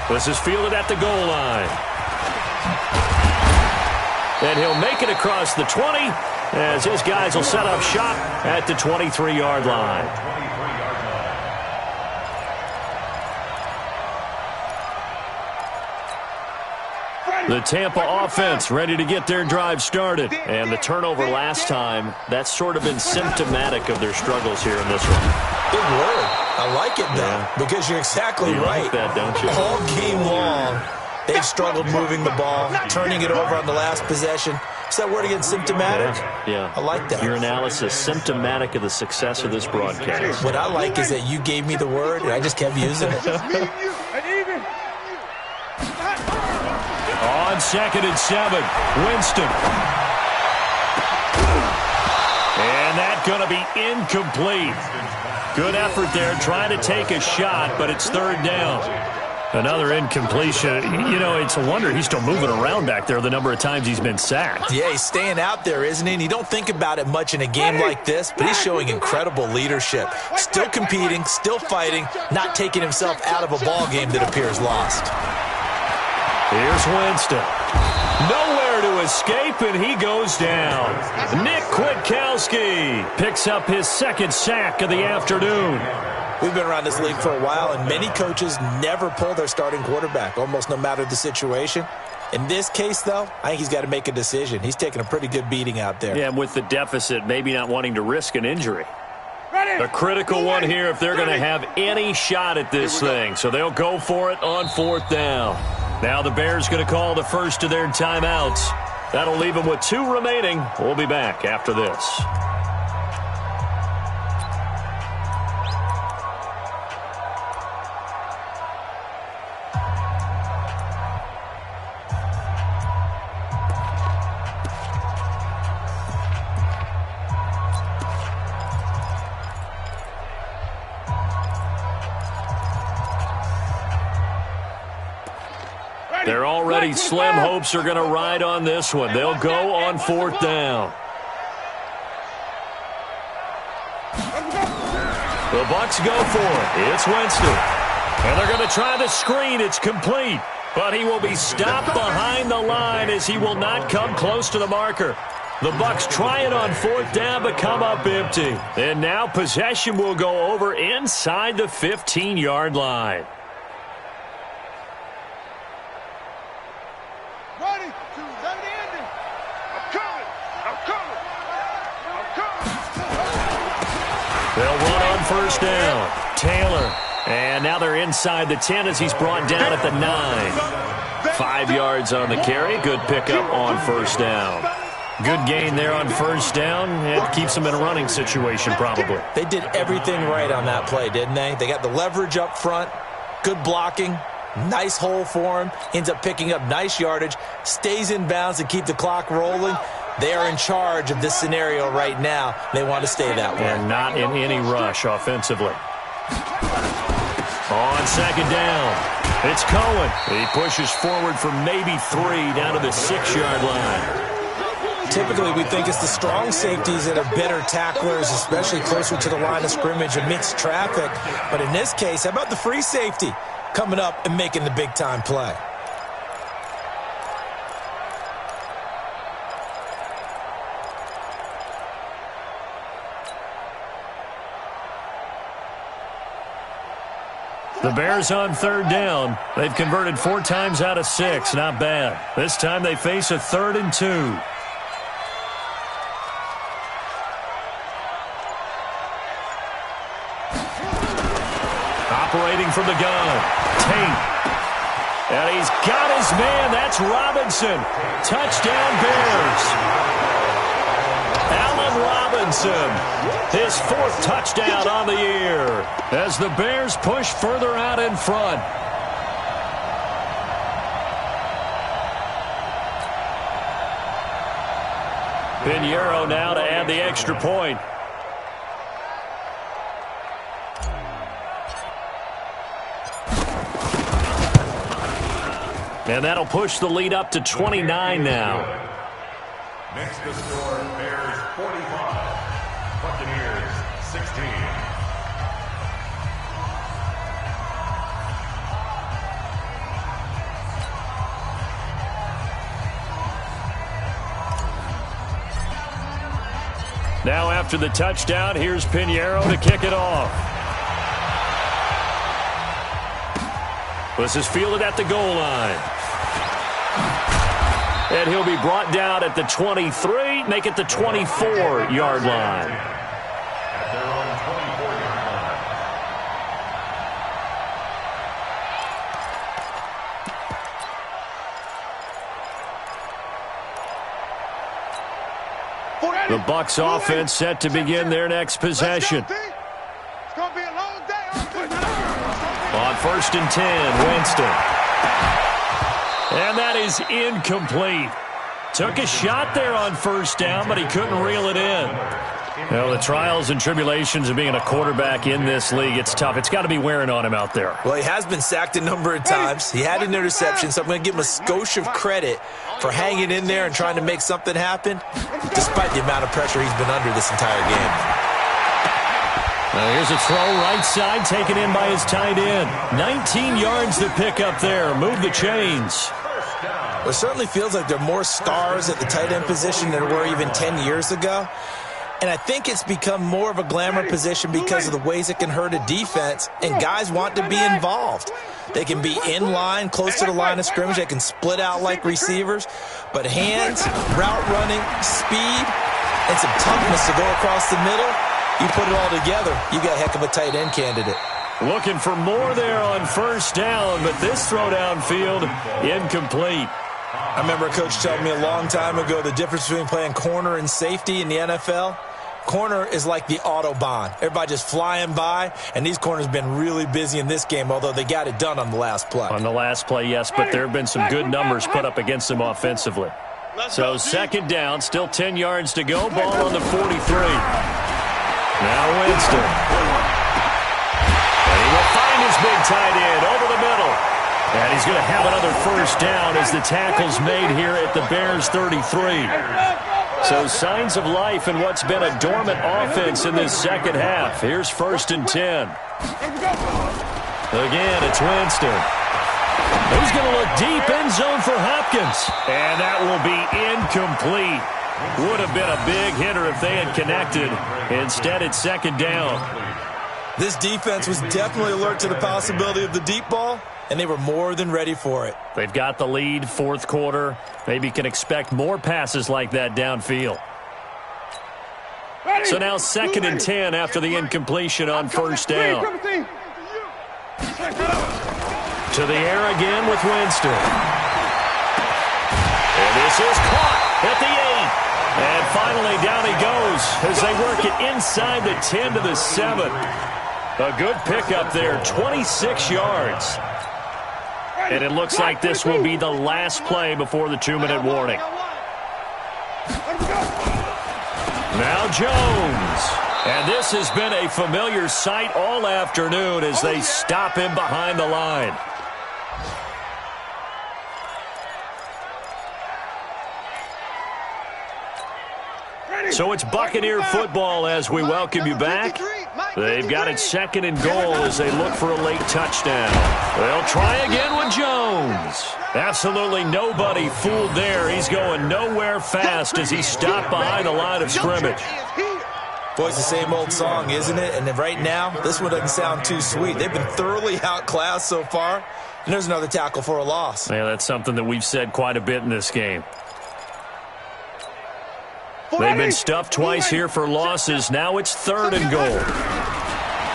This is fielded at the goal line. And he'll make it across the 20 as his guys will set up shop at the 23-yard line. The Tampa offense ready to get their drive started. And the turnover last time, that's sort of been symptomatic of their struggles here in this one. Big word. I like it, though, because you're exactly right. Like that, don't you? All game long, they've struggled moving the ball, turning it over on the last possession. Is that word again, symptomatic? Yeah. I like that. Your analysis, symptomatic of the success of this broadcast. What I like is that you gave me the word, and I just kept using it. On 2nd and 7, Winston. And that's going to be incomplete. Good effort there, trying to take a shot, but it's 3rd down. Another incompletion. You know, it's a wonder he's still moving around back there the number of times he's been sacked. Yeah, he's staying out there, isn't he? And you don't think about it much in a game like this, but he's showing incredible leadership. Still competing, still fighting, not taking himself out of a ball game that appears lost. Here's Winston. Nowhere to escape, and he goes down. Nick Kwiatkowski picks up his 2nd sack of the afternoon. We've been around this league for a while, and many coaches never pull their starting quarterback, almost no matter the situation. In this case, though, I think he's got to make a decision. He's taking a pretty good beating out there. Yeah, and with the deficit, maybe not wanting to risk an injury. A critical one here if they're going to have any shot at this thing. So they'll go for it on 4th down. Now the Bears going to call the first of their timeouts. That'll leave them with 2 remaining. We'll be back after this. They're already slim hopes are going to ride on this one. They'll go on 4th down. The Bucs go for it. It's Winston. And they're going to try the screen. It's complete. But he will be stopped behind the line as he will not come close to the marker. The Bucs try it on 4th down but come up empty. And now possession will go over inside the 15-yard line. They'll run on first down. Taylor. And now they're inside the 10 as he's brought down at the 9. 5 yards on the carry. Good pickup on first down. Good gain there on first down. It keeps them in a running situation probably. They did everything right on that play, didn't they? They got the leverage up front. Good blocking. Nice hole for him. Ends up picking up nice yardage. Stays in bounds to keep the clock rolling. They are in charge of this scenario right now. They want to stay that way. And not in any rush offensively. On second down, it's Cohen. He pushes forward for maybe 3 down to the 6-yard line. Typically, we think it's the strong safeties that are better tacklers, especially closer to the line of scrimmage amidst traffic. But in this case, how about the free safety coming up and making the big-time play? The Bears on third down. They've converted 4 times out of 6. Not bad. This time they face a 3rd and 2. Operating from the gun. Tate. And he's got his man. That's Robinson. Touchdown Bears. Allen Robinson. His 4th touchdown on the year as the Bears push further out in front. Pinheiro now to add the extra point. And that'll push the lead up to 29 now. Next to score, Bears 45, Buccaneers 16. Now after the touchdown, here's Pinheiro to kick it off. This is fielded at the goal line. And he'll be brought down at the 23, make it the 24-yard line. At their own 24-yard line. The Bucs offense set to begin their next possession. It's going to be a long day. On 1st and 10, Winston. And that is incomplete. Took a shot there on 1st down, but he couldn't reel it in. Well, the trials and tribulations of being a quarterback in this league, it's tough. It's got to be wearing on him out there. Well, he has been sacked a number of times. He had an interception, so I'm going to give him a skosh of credit for hanging in there and trying to make something happen, despite the amount of pressure he's been under this entire game. Here's a throw right side taken in by his tight end. 19 yards to pick up there. Move the chains. It certainly feels like there are more stars at the tight end position than there were even 10 years ago. And I think it's become more of a glamour position because of the ways it can hurt a defense, and guys want to be involved. They can be in line, close to the line of scrimmage. They can split out like receivers. But hands, route running, speed, and some toughness to go across the middle, you put it all together, you got a heck of a tight end candidate. Looking for more there on 1st down, but this throw downfield, incomplete. I remember a coach telling me a long time ago the difference between playing corner and safety in the NFL. Corner is like the Autobahn. Everybody just flying by, and these corners have been really busy in this game, although they got it done on the last play. On the last play, yes, but there have been some good numbers put up against them offensively. So 2nd down, still 10 yards to go, ball on the 43. Now Winston. And he will find his big tight end over the middle. And he's going to have another 1st down as the tackle's made here at the Bears 33. So signs of life in what's been a dormant offense in this second half. Here's 1st and 10. Again, it's Winston. He's going to look deep, end zone for Hopkins. And that will be incomplete. Would have been a big hitter if they had connected. Instead, it's 2nd down. This defense was definitely alert to the possibility of the deep ball, and they were more than ready for it. They've got the lead, 4th quarter. Maybe can expect more passes like that downfield. So now 2nd and 10 after the incompletion on 1st down. To the air again with Winston. And this is caught at the 8. And finally down he goes as they work it inside the 10 to the 7. A good pickup there, 26 yards. And it looks like this will be the last play before the 2-minute warning. Now Jones. And this has been a familiar sight all afternoon as they stop him behind the line. So it's Buccaneer football as we welcome you back. They've got it 2nd and goal as they look for a late touchdown. They'll try again with Jones. Absolutely nobody fooled there. He's going nowhere fast as he stopped behind the line of scrimmage. Boy, it's the same old song, isn't it? And right now, this one doesn't sound too sweet. They've been thoroughly outclassed so far. And there's another tackle for a loss. Yeah, that's something that we've said quite a bit in this game. They've been stuffed twice here for losses. Now it's 3rd and goal.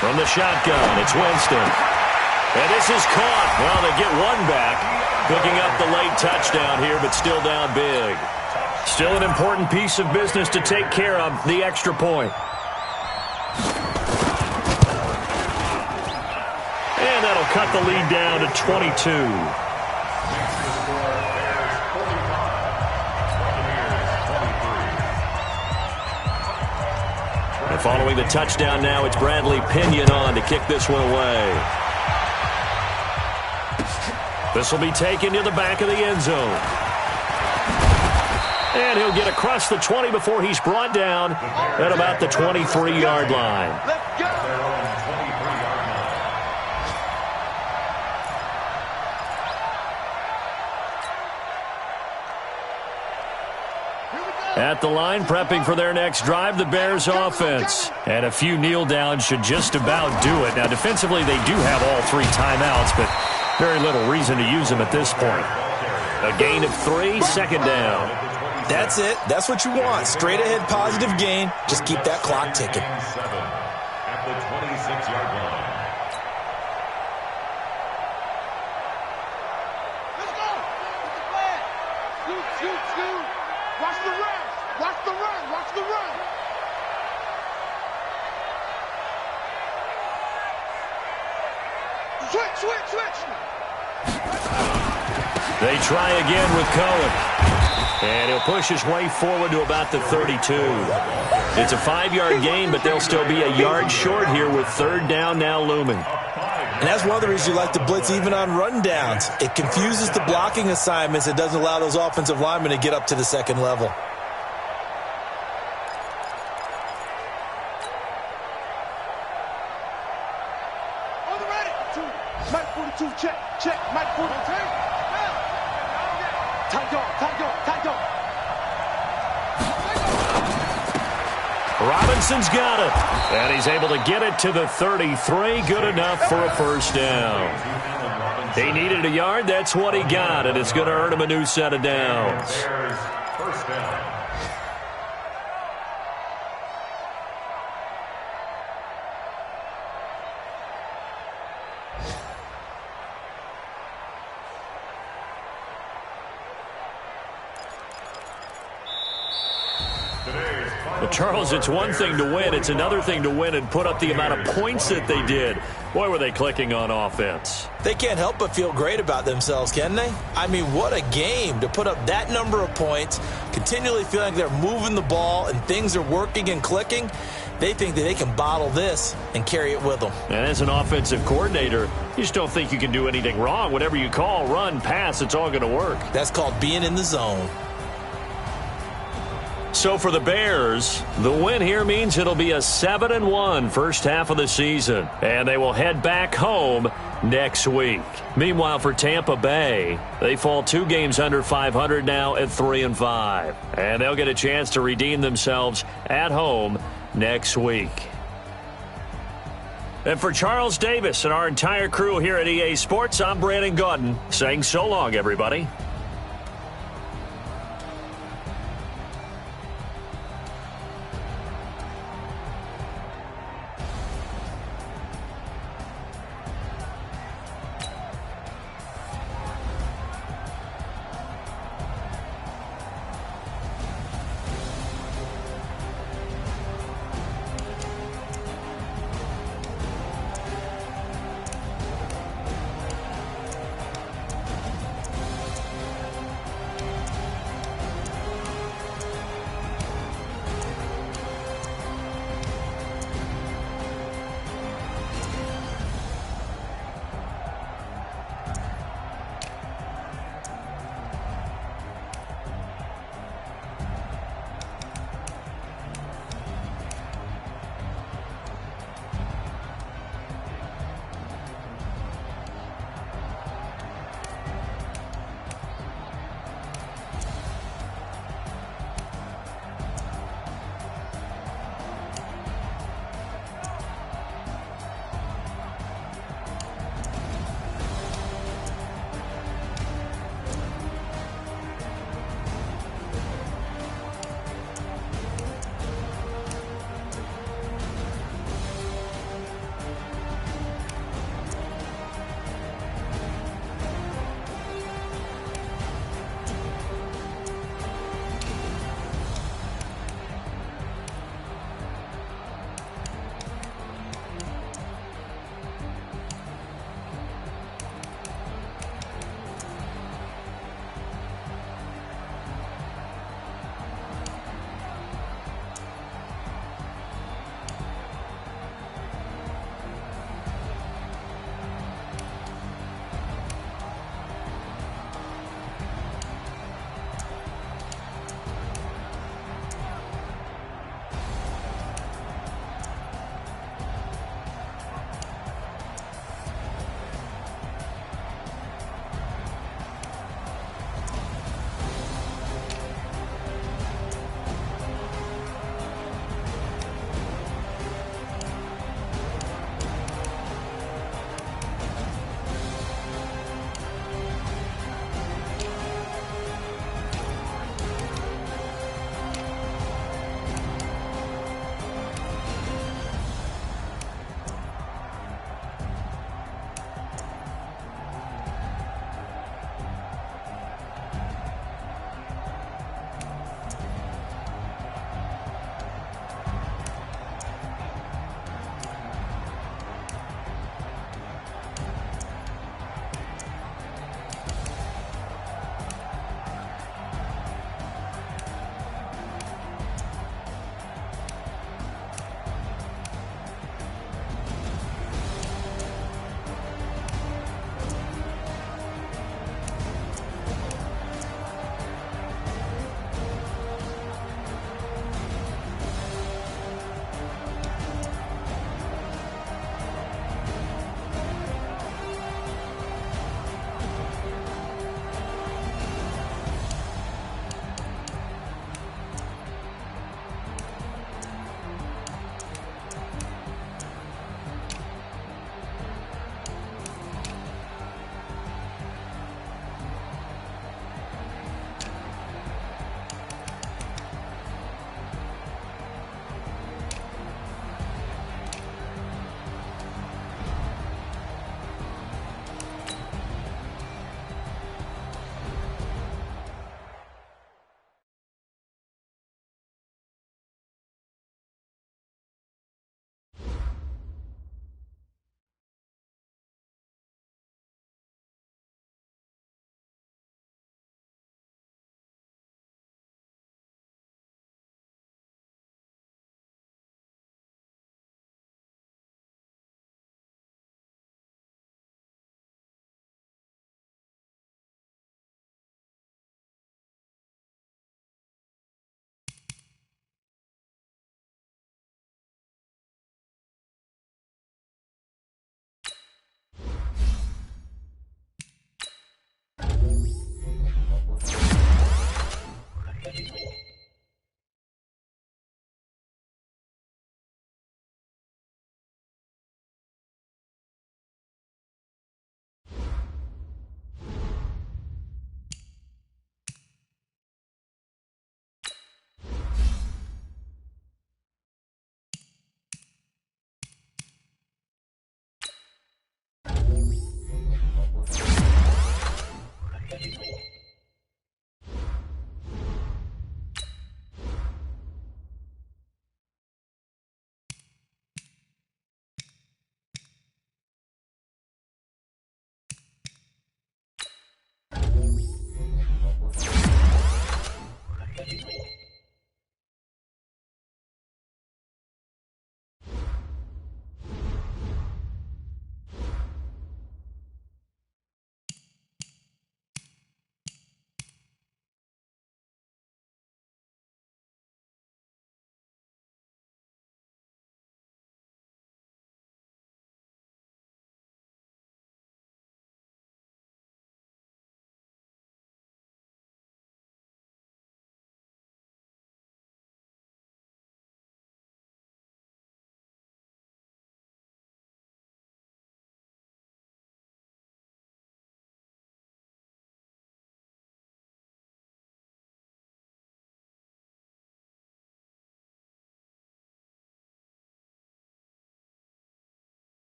From the shotgun, it's Winston. And this is caught. Well, they get one back. Picking up the late touchdown here, but still down big. Still an important piece of business to take care of, the extra point. And that'll cut the lead down to 22. And following the touchdown now, it's Bradley Pinion on to kick this one away. This will be taken to the back of the end zone. And he'll get across the 20 before he's brought down at about the 23-yard line. Let's go. At the line, prepping for their next drive, the Bears offense. And a few kneel downs should just about do it. Now, defensively, they do have all 3 timeouts, but very little reason to use them at this point. A gain of 3, 2nd down. That's it. That's what you want. Straight ahead positive gain. Just keep that clock ticking. At the 26-yard line. Let's go. What's the plan? Shoot. Watch the run. Watch the run. Watch the run. Switch. They try again with Cohen. And he'll push his way forward to about the 32. It's a 5-yard gain, but they'll still be a yard short here with 3rd down now looming. And that's one of the reasons you like to blitz even on rundowns. It confuses the blocking assignments. It doesn't allow those offensive linemen to get up to the 2nd level. On the ready. Mike 42, check. Mike 42. Tight dog. Robinson's got it. And he's able to get it to the 33. Good enough for a 1st down. He needed a yard. That's what he got. And it's going to earn him a new set of downs. 1st down. Well, Charles, it's one thing to win. It's another thing to win and put up the amount of points that they did. Boy, were they clicking on offense. They can't help but feel great about themselves, can they? I mean, what a game to put up that number of points, continually feeling like they're moving the ball and things are working and clicking. They think that they can bottle this and carry it with them. And as an offensive coordinator, you just don't think you can do anything wrong. Whatever you call, run, pass, it's all going to work. That's called being in the zone. So for the Bears, the win here means it'll be a 7-1 first half of the season. And they will head back home next week. Meanwhile, for Tampa Bay, they fall 2 games under 500 now at 3-5. And they'll get a chance to redeem themselves at home next week. And for Charles Davis and our entire crew here at EA Sports, I'm Brandon Gaudin saying so long, everybody.